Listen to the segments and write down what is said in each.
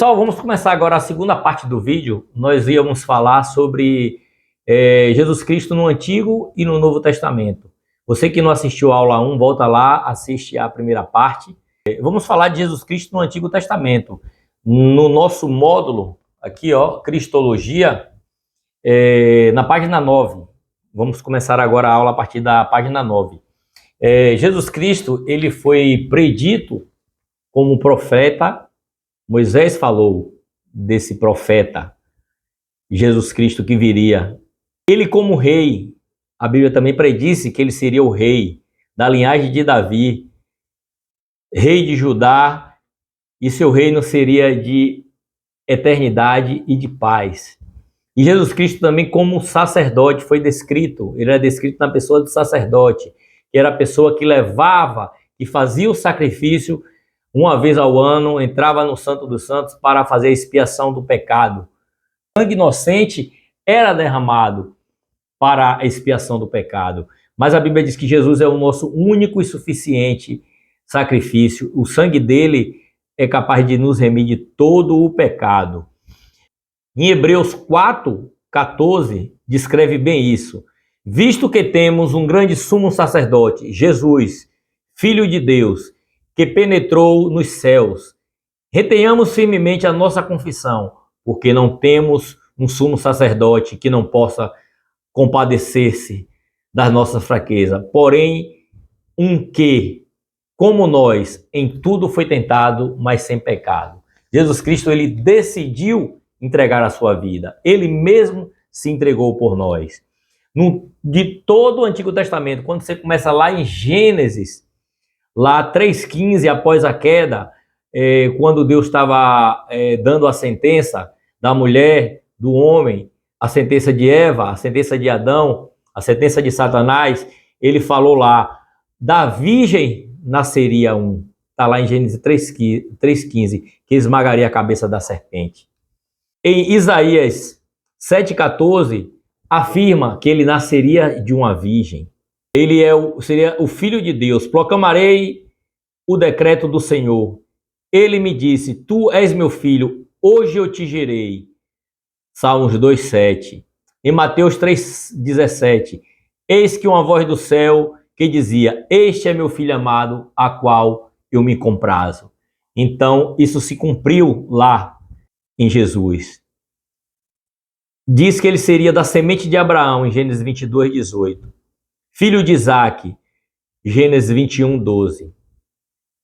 Pessoal, vamos começar agora a segunda parte do vídeo. Nós íamos falar sobre Jesus Cristo no Antigo e no Novo Testamento. Você que não assistiu a aula 1, volta lá, assiste a primeira parte. Vamos falar de Jesus Cristo no Antigo Testamento. No nosso módulo, aqui ó, Cristologia, na página 9. Vamos começar agora a aula a partir da página 9. Jesus Cristo, ele foi predito como profeta. Moisés falou desse profeta, Jesus Cristo, que viria. Ele como rei, a Bíblia também predisse que ele seria o rei da linhagem de Davi, rei de Judá, e seu reino seria de eternidade e de paz. E Jesus Cristo também como sacerdote foi descrito, ele era descrito na pessoa do sacerdote, que era a pessoa que levava, que fazia o sacrifício uma vez ao ano, entrava no Santo dos Santos para fazer a expiação do pecado. O sangue inocente era derramado para a expiação do pecado. Mas a Bíblia diz que Jesus é o nosso único e suficiente sacrifício. O sangue dele é capaz de nos remir de todo o pecado. Em Hebreus 4:14 descreve bem isso. Visto que temos um grande sumo sacerdote, Jesus, Filho de Deus, que penetrou nos céus, retenhamos firmemente a nossa confissão, porque não temos um sumo sacerdote que não possa compadecer-se das nossas fraquezas, porém um que, como nós, em tudo foi tentado, mas sem pecado. Jesus Cristo, ele decidiu entregar a sua vida, ele mesmo se entregou por nós. De todo o Antigo Testamento, quando você começa lá em Gênesis, lá 3:15, após a queda, quando Deus estava dando a sentença da mulher, do homem, a sentença de Eva, a sentença de Adão, a sentença de Satanás, ele falou lá, da virgem nasceria um. Está lá em Gênesis 3:15, que esmagaria a cabeça da serpente. Em Isaías 7:14, afirma que ele nasceria de uma virgem. Ele seria o Filho de Deus. Proclamarei o decreto do Senhor. Ele me disse, tu és meu filho, hoje eu te gerei. Salmos 2:7. Em Mateus 3:17, eis que uma voz do céu que dizia, este é meu filho amado, a qual eu me comprazo. Então, isso se cumpriu lá em Jesus. Diz que ele seria da semente de Abraão, em Gênesis 22:18. Filho de Isaac, Gênesis 21:12.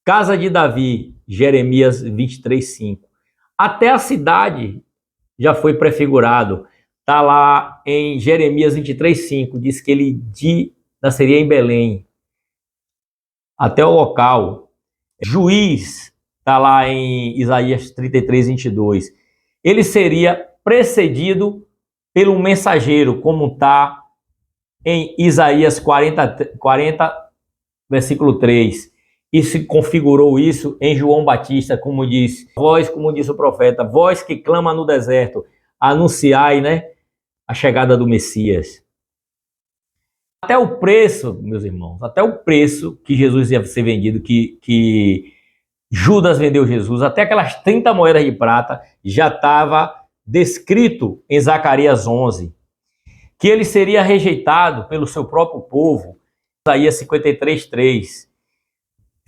Casa de Davi, Jeremias 23:5. Até a cidade já foi prefigurado. Está lá em Jeremias 23:5. Diz que ele nasceria em Belém. Até o local. Juiz, está lá em Isaías 33:22. Ele seria precedido pelo mensageiro, como está em Isaías 40, versículo 3, e se configurou isso em João Batista, como diz, vós, como disse o profeta, vós que clama no deserto, anunciai, a chegada do Messias. Até o preço, meus irmãos, até o preço que Jesus ia ser vendido, que Judas vendeu Jesus, até aquelas 30 moedas de prata, já estava descrito em Zacarias 11. Que ele seria rejeitado pelo seu próprio povo, Isaías 53:3,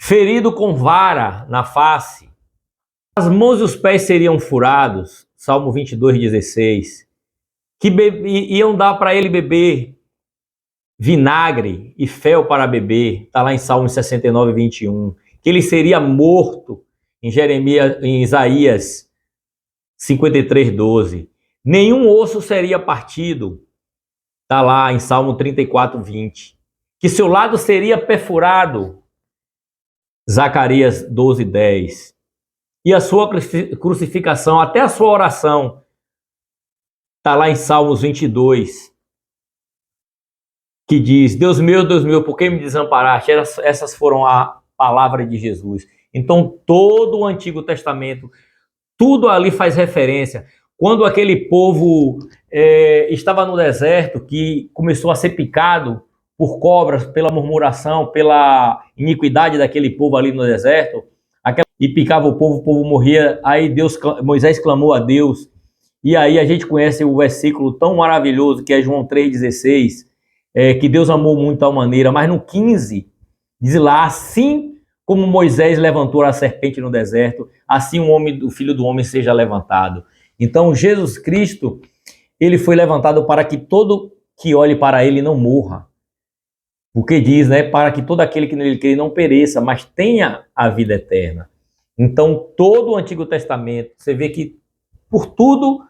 ferido com vara na face, as mãos e os pés seriam furados, Salmo 22:16, que iam dar para ele beber vinagre e fel para beber, está lá em Salmo 69:21, que ele seria morto em Isaías 53:12, nenhum osso seria partido, está lá em Salmo 34:20. Que seu lado seria perfurado, Zacarias 12:10. E a sua crucificação, até a sua oração, está lá em Salmos 22. Que diz, Deus meu, por que me desamparaste? Essas foram a palavra de Jesus. Então todo o Antigo Testamento, tudo ali faz referência. Quando aquele povo estava no deserto, que começou a ser picado por cobras, pela murmuração, pela iniquidade daquele povo ali no deserto, e picava o povo morria. Aí Moisés clamou a Deus. E aí a gente conhece o versículo tão maravilhoso que é João 3,16, que Deus amou muito de tal maneira. Mas no 15, diz lá, assim como Moisés levantou a serpente no deserto, assim o Filho do Homem seja levantado. Então Jesus Cristo, ele foi levantado para que todo que olhe para ele não morra. Porque diz, né, para que todo aquele que nele crê não pereça, mas tenha a vida eterna. Então, todo o Antigo Testamento, você vê que por tudo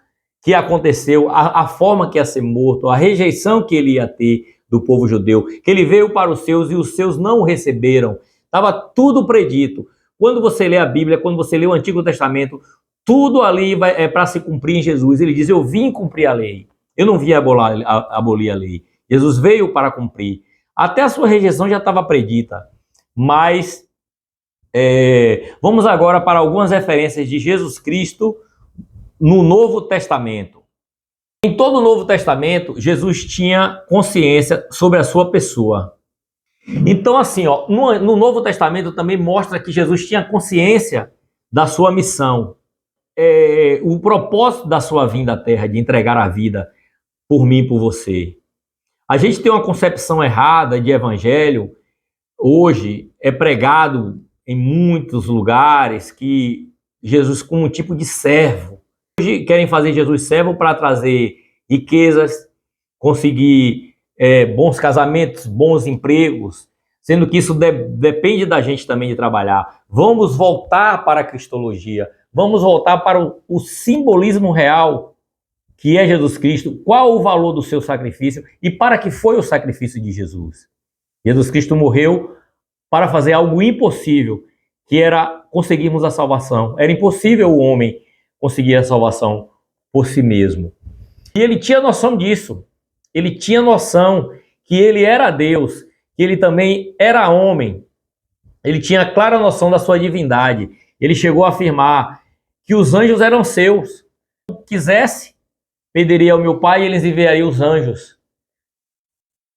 que aconteceu, a forma que ia ser morto, a rejeição que ele ia ter do povo judeu, que ele veio para os seus e os seus não o receberam, estava tudo predito. Quando você lê a Bíblia, quando você lê o Antigo Testamento, tudo ali é para se cumprir em Jesus. Ele diz, eu vim cumprir a lei, eu não vim abolir a lei. Jesus veio para cumprir. Até a sua rejeição já estava predita. Mas vamos agora para algumas referências de Jesus Cristo no Novo Testamento. Em todo o Novo Testamento, Jesus tinha consciência sobre a sua pessoa. Então, assim, no Novo Testamento também mostra que Jesus tinha consciência da sua missão. O propósito da sua vinda à Terra, de entregar a vida por mim e por você. A gente tem uma concepção errada de evangelho. Hoje é pregado em muitos lugares que Jesus como um tipo de servo. Hoje querem fazer Jesus servo para trazer riquezas, conseguir bons casamentos, bons empregos, sendo que isso depende da gente também de trabalhar. Vamos voltar para a cristologia, vamos voltar para o simbolismo real que é Jesus Cristo, qual o valor do seu sacrifício e para que foi o sacrifício de Jesus. Jesus Cristo morreu para fazer algo impossível, que era conseguirmos a salvação. Era impossível o homem conseguir a salvação por si mesmo. E ele tinha noção disso. Ele tinha noção que ele era Deus, que ele também era homem. Ele tinha clara noção da sua divindade. Ele chegou a afirmar que os anjos eram seus. Se quisesse, pediria ao meu Pai e eles enviariam os anjos.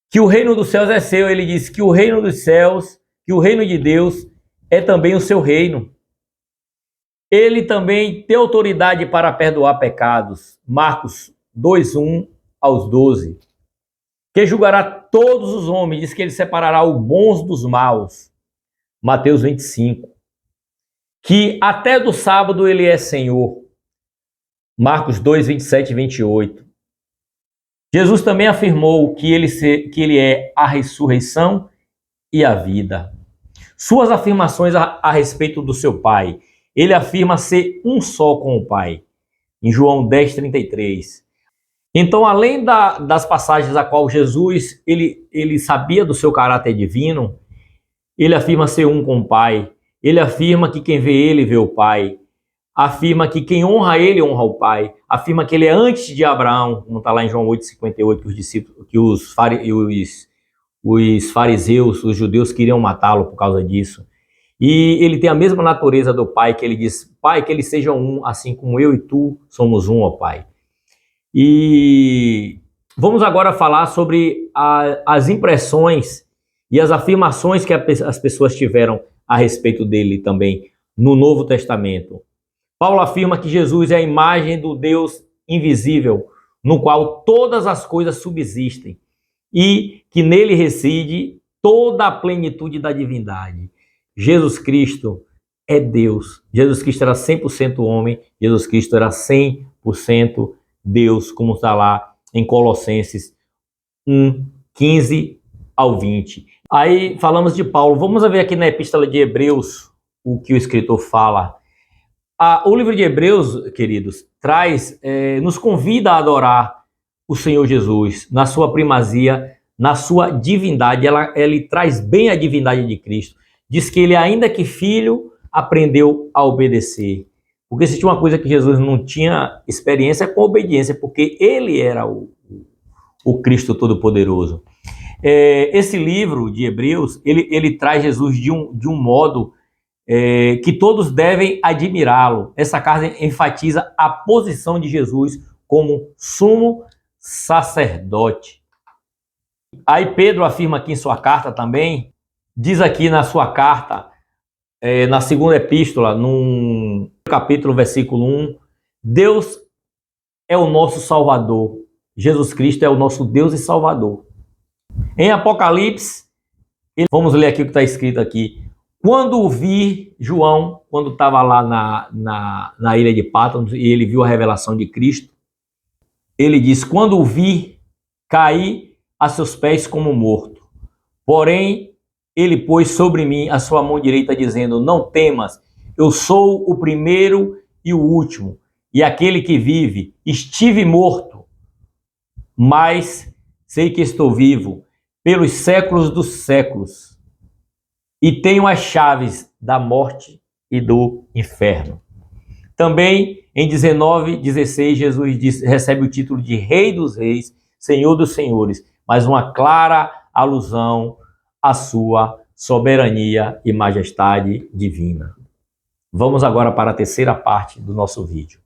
Que o reino dos céus é seu. Ele disse que o reino dos céus, que o reino de Deus é também o seu reino. Ele também tem autoridade para perdoar pecados. Marcos 2:1 aos 12. Que julgará todos os homens. Diz que ele separará os bons dos maus. Mateus 25. Que até do sábado ele é Senhor. Marcos 2, 27 e 28. Jesus também afirmou que ele é a ressurreição e a vida. Suas afirmações a respeito do seu Pai. Ele afirma ser um só com o Pai. Em João 10, 33. Então, além das passagens a qual Jesus ele sabia do seu caráter divino, ele afirma ser um com o Pai. Ele afirma que quem vê ele vê o Pai. Afirma que quem honra ele, honra o Pai. Afirma que ele é antes de Abraão, como está lá em João 8,58, que os discípulos, que os fariseus, os judeus queriam matá-lo por causa disso. E ele tem a mesma natureza do Pai, que ele diz, Pai, que eles sejam um, assim como eu e tu somos um, ó Pai. E vamos agora falar sobre as impressões e as afirmações que as pessoas tiveram a respeito dele também no Novo Testamento. Paulo afirma que Jesus é a imagem do Deus invisível, no qual todas as coisas subsistem, e que nele reside toda a plenitude da divindade. Jesus Cristo é Deus. Jesus Cristo era 100% homem, Jesus Cristo era 100% Deus, como está lá em Colossenses 1, 15 ao 20. Aí falamos de Paulo. Vamos ver aqui na Epístola de Hebreus o que o escritor fala. O livro de Hebreus, queridos, nos convida a adorar o Senhor Jesus na sua primazia, na sua divindade. Ele traz bem a divindade de Cristo. Diz que ele, ainda que filho, aprendeu a obedecer. Porque se tinha uma coisa que Jesus não tinha experiência com obediência, porque ele era o Cristo Todo-Poderoso. Esse livro de Hebreus, ele traz Jesus de um modo que todos devem admirá-lo. Essa carta enfatiza a posição de Jesus como sumo sacerdote. Aí Pedro afirma aqui em sua carta também, diz aqui na sua carta, na segunda epístola, no capítulo, versículo 1, Deus é o nosso Salvador. Jesus Cristo é o nosso Deus e Salvador. Em Apocalipse, vamos ler aqui o que está escrito aqui. Quando vi João, quando estava lá na ilha de Patmos, e ele viu a revelação de Cristo, ele diz, quando o vi, caí a seus pés como morto. Porém, ele pôs sobre mim a sua mão direita, dizendo, não temas, eu sou o primeiro e o último, e aquele que vive. Estive morto, mas sei que estou vivo pelos séculos dos séculos, e tenho as chaves da morte e do inferno. Também em 19:16, Jesus recebe o título de Rei dos Reis, Senhor dos Senhores, mas uma clara alusão à sua soberania e majestade divina. Vamos agora para a terceira parte do nosso vídeo.